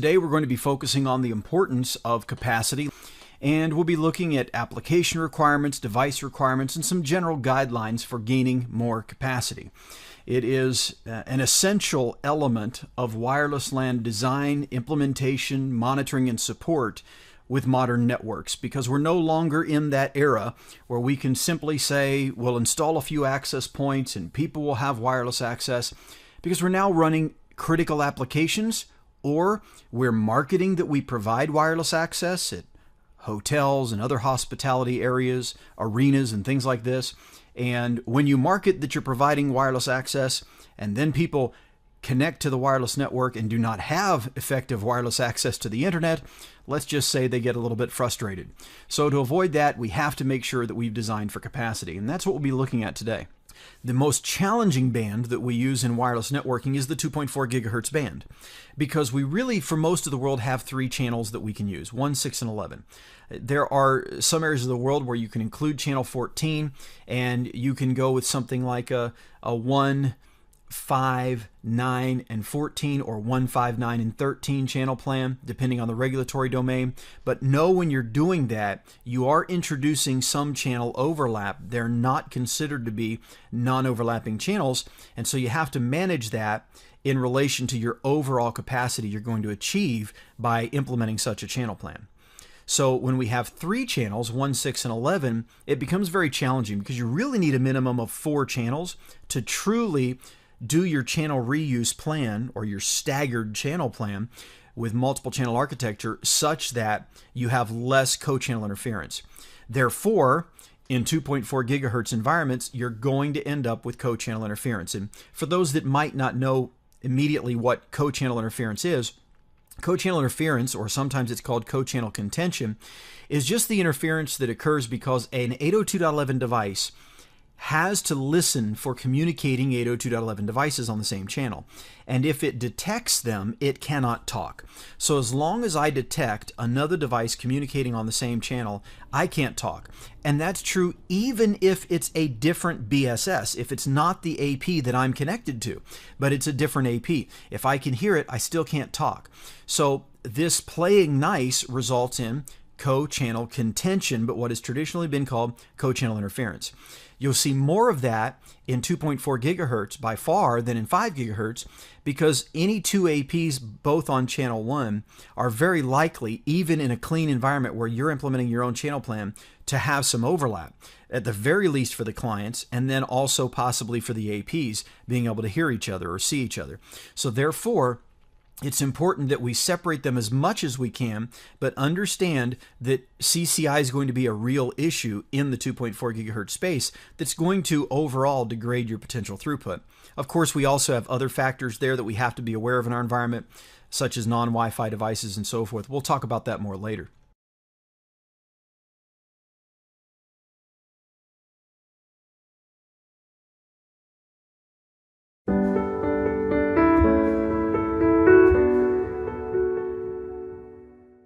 Today we're going to be focusing on the importance of capacity, and we'll be looking at application requirements, device requirements, and some general guidelines for gaining more capacity. It is an essential element of wireless LAN design, implementation, monitoring, and support with modern networks, because we're no longer in that era where we can simply say we'll install a few access points and people will have wireless access, because we're now running critical applications, or we're marketing that we provide wireless access at hotels and other hospitality areas, arenas, and things like this. And when you market that you're providing wireless access and then people connect to the wireless network and do not have effective wireless access to the internet, let's just say they get a little bit frustrated. So to avoid that, we have to make sure that we've designed for capacity, and that's what we'll be looking at today. The most challenging band that we use in wireless networking is the 2.4 gigahertz band, because we really, for most of the world, have three channels that we can use, 1, 6, and 11. There are some areas of the world where you can include channel 14, and you can go with something like a 1, 5, 9, and 14, or 1, 5, 9, and 13 channel plan, depending on the regulatory domain. But know when you're doing that, you are introducing some channel overlap. They're not considered to be non-overlapping channels, and so you have to manage that in relation to your overall capacity you're going to achieve by implementing such a channel plan. So when we have three channels, 1, 6, and 11, it becomes very challenging, because you really need a minimum of 4 channels to truly do your channel reuse plan, or your staggered channel plan with multiple channel architecture, such that you have less co-channel interference. Therefore, in 2.4 gigahertz environments, you're going to end up with co-channel interference. And for those that might not know immediately what co-channel interference is, co-channel interference, or sometimes it's called co-channel contention, is just the interference that occurs because an 802.11 device has to listen for communicating 802.11 devices on the same channel. And if it detects them, it cannot talk. So as long as I detect another device communicating on the same channel, I can't talk. And that's true even if it's a different BSS, if it's not the AP that I'm connected to, but it's a different AP. If I can hear it, I still can't talk. So this playing nice results in co-channel contention, but what has traditionally been called co-channel interference. You'll see more of that in 2.4 gigahertz by far than in 5 gigahertz, because any two APs both on channel 1 are very likely, even in a clean environment where you're implementing your own channel plan, to have some overlap, at the very least for the clients, and then also possibly for the APs being able to hear each other or see each other. So therefore, it's important that we separate them as much as we can, but understand that CCI is going to be a real issue in the 2.4 gigahertz space that's going to overall degrade your potential throughput. Of course, we also have other factors there that we have to be aware of in our environment, such as non-Wi-Fi devices and so forth. We'll talk about that more later.